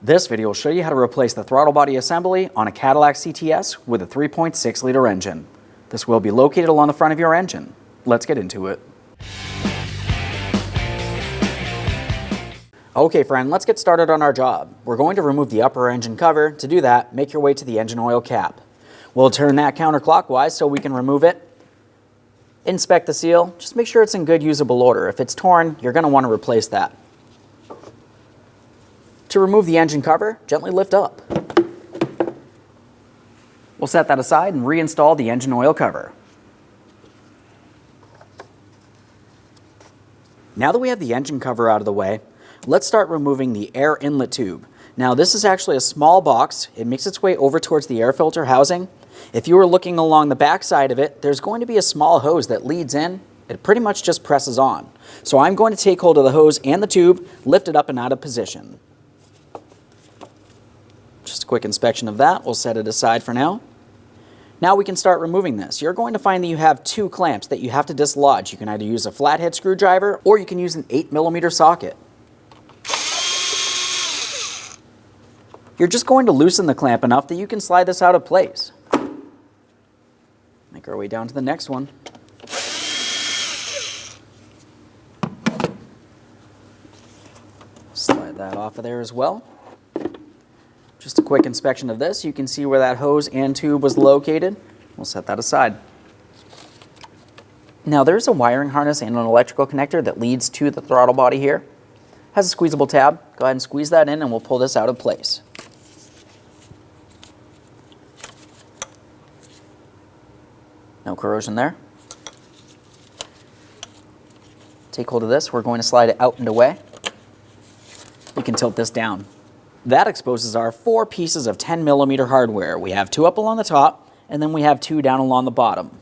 This video will show you how to replace the throttle body assembly on a Cadillac CTS with a 3.6 liter engine. This will be located along the front of your engine. Let's get into it. Okay friend, let's get started on our job. We're going to remove the upper engine cover. To do that, make your way to the engine oil cap. We'll turn that counterclockwise so we can remove it. Inspect the seal. Just make sure it's in good usable order. If it's torn, you're going to want to replace that. To remove the engine cover, gently lift up. We'll set that aside and reinstall the engine oil cover. Now that we have the engine cover out of the way, let's start removing the air inlet tube. Now this is actually a small box. It makes its way over towards the air filter housing. If you were looking along the back side of it, there's going to be a small hose that leads in. It pretty much just presses on. So I'm going to take hold of the hose and the tube, lift it up and out of position. Just a quick inspection of that. We'll set it aside for now. Now we can start removing this. You're going to find that you have two clamps that you have to dislodge. You can either use a flathead screwdriver or you can use an 8mm socket. You're just going to loosen the clamp enough that you can slide this out of place. Make our way down to the next one. Slide that off of there as well. Just a quick inspection of this. You can see where that hose and tube was located. We'll set that aside. Now there's a wiring harness and an electrical connector that leads to the throttle body here. Has a squeezable tab. Go ahead and squeeze that in and we'll pull this out of place. No corrosion there. Take hold of this. We're going to slide it out and away. You can tilt this down. That exposes our 4 pieces of 10mm hardware. We have 2 up along the top, and then we have 2 down along the bottom.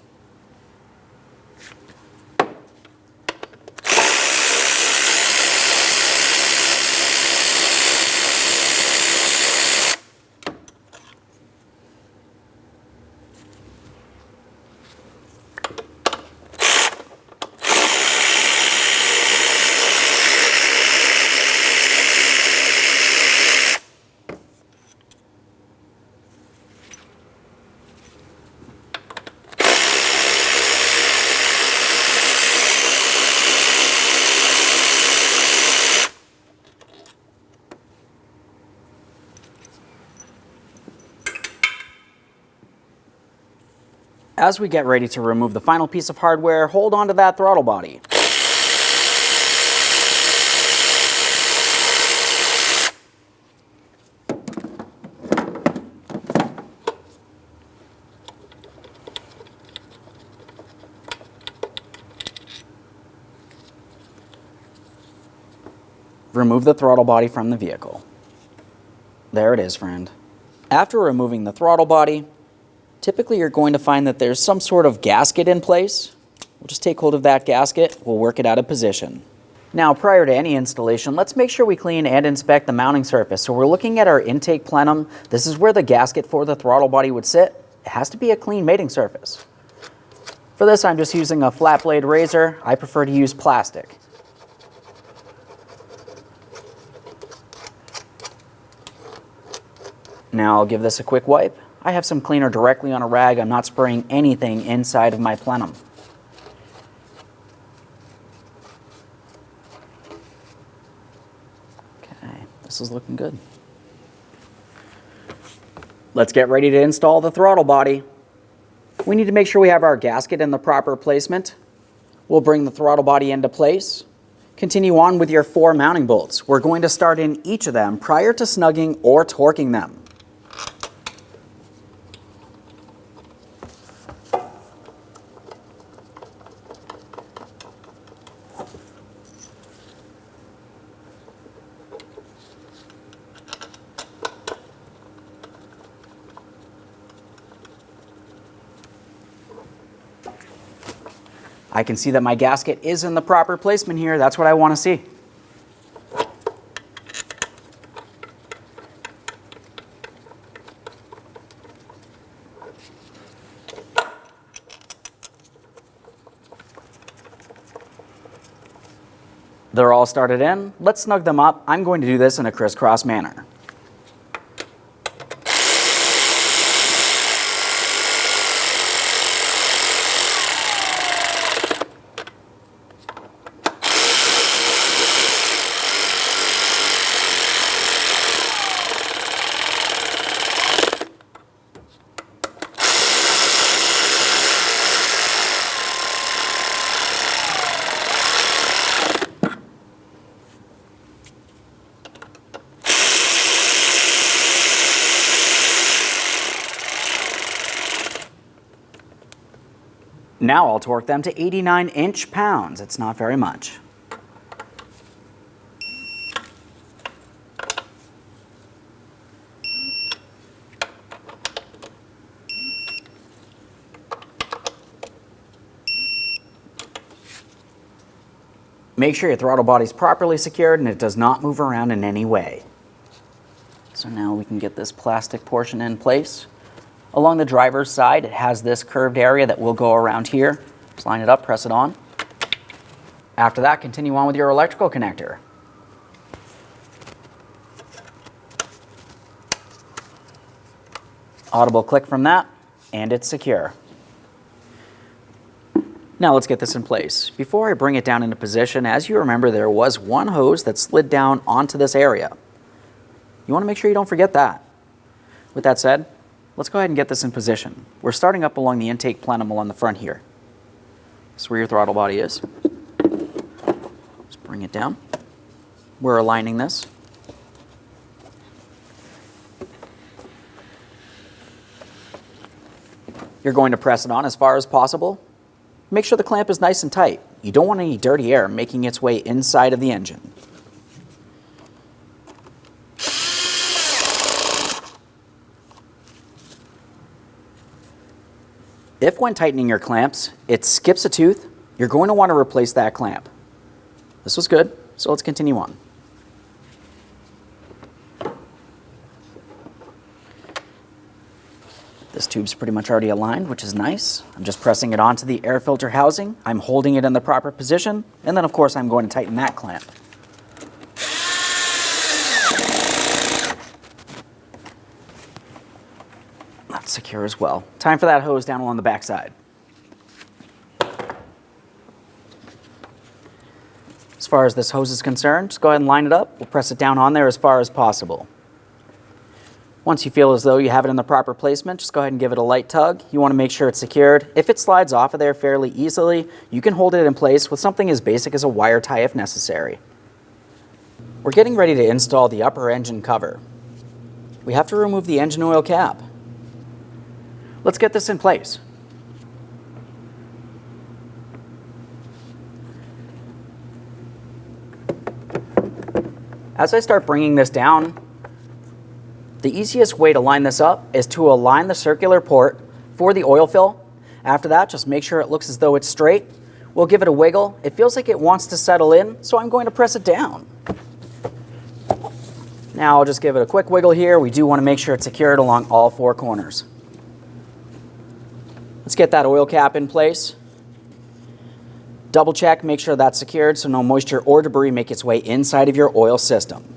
As we get ready to remove the final piece of hardware, hold on to that throttle body. Remove the throttle body from the vehicle. There it is, friend. After removing the throttle body, typically you're going to find that there's some sort of gasket in place. We'll just take hold of that gasket, we'll work it out of position. Now prior to any installation, let's make sure we clean and inspect the mounting surface. So we're looking at our intake plenum. This is where the gasket for the throttle body would sit. It has to be a clean mating surface. For this I'm just using a flat blade razor. I prefer to use plastic. Now I'll give this a quick wipe. I have some cleaner directly on a rag. I'm not spraying anything inside of my plenum. Okay, this is looking good. Let's get ready to install the throttle body. We need to make sure we have our gasket in the proper placement. We'll bring the throttle body into place. Continue on with your 4 mounting bolts. We're going to start in each of them prior to snugging or torquing them. I can see that my gasket is in the proper placement here. That's what I want to see. They're all started in. Let's snug them up. I'm going to do this in a crisscross manner. Now I'll torque them to 89 inch-pounds. It's not very much. Make sure your throttle body is properly secured and it does not move around in any way. So now we can get this plastic portion in place. Along the driver's side, it has this curved area that will go around here. Just line it up, press it on. After that, continue on with your electrical connector. Audible click from that, and it's secure. Now let's get this in place. Before I bring it down into position, as you remember, there was one hose that slid down onto this area. You want to make sure you don't forget that. With that said, let's go ahead and get this in position. We're starting up along the intake plenum along the front here. That's where your throttle body is. Just bring it down. We're aligning this. You're going to press it on as far as possible. Make sure the clamp is nice and tight. You don't want any dirty air making its way inside of the engine. If when tightening your clamps, it skips a tooth, you're going to want to replace that clamp. This was good, so let's continue on. This tube's pretty much already aligned, which is nice. I'm just pressing it onto the air filter housing. I'm holding it in the proper position, and then of course I'm going to tighten that clamp. That's secure as well. Time for that hose down along the back side. As far as this hose is concerned, just go ahead and line it up. We'll press it down on there as far as possible. Once you feel as though you have it in the proper placement, just go ahead and give it a light tug. You want to make sure it's secured. If it slides off of there fairly easily, you can hold it in place with something as basic as a wire tie if necessary. We're getting ready to install the upper engine cover. We have to remove the engine oil cap. Let's get this in place. As I start bringing this down, the easiest way to line this up is to align the circular port for the oil fill. After that, just make sure it looks as though it's straight. We'll give it a wiggle. It feels like it wants to settle in, so I'm going to press it down. Now I'll just give it a quick wiggle here. We do want to make sure it's secured along all four corners. Let's get that oil cap in place. Double check, make sure that's secured so no moisture or debris make its way inside of your oil system.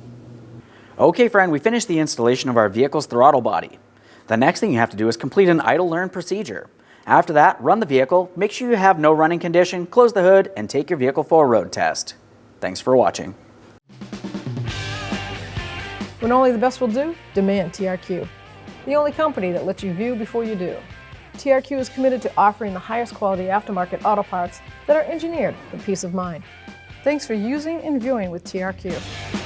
Okay friend, we finished the installation of our vehicle's throttle body. The next thing you have to do is complete an idle learn procedure. After that, run the vehicle, make sure you have no running condition, close the hood, and take your vehicle for a road test. Thanks for watching. When only the best will do, demand TRQ. The only company that lets you view before you do. TRQ is committed to offering the highest quality aftermarket auto parts that are engineered for peace of mind. Thanks for using and viewing with TRQ.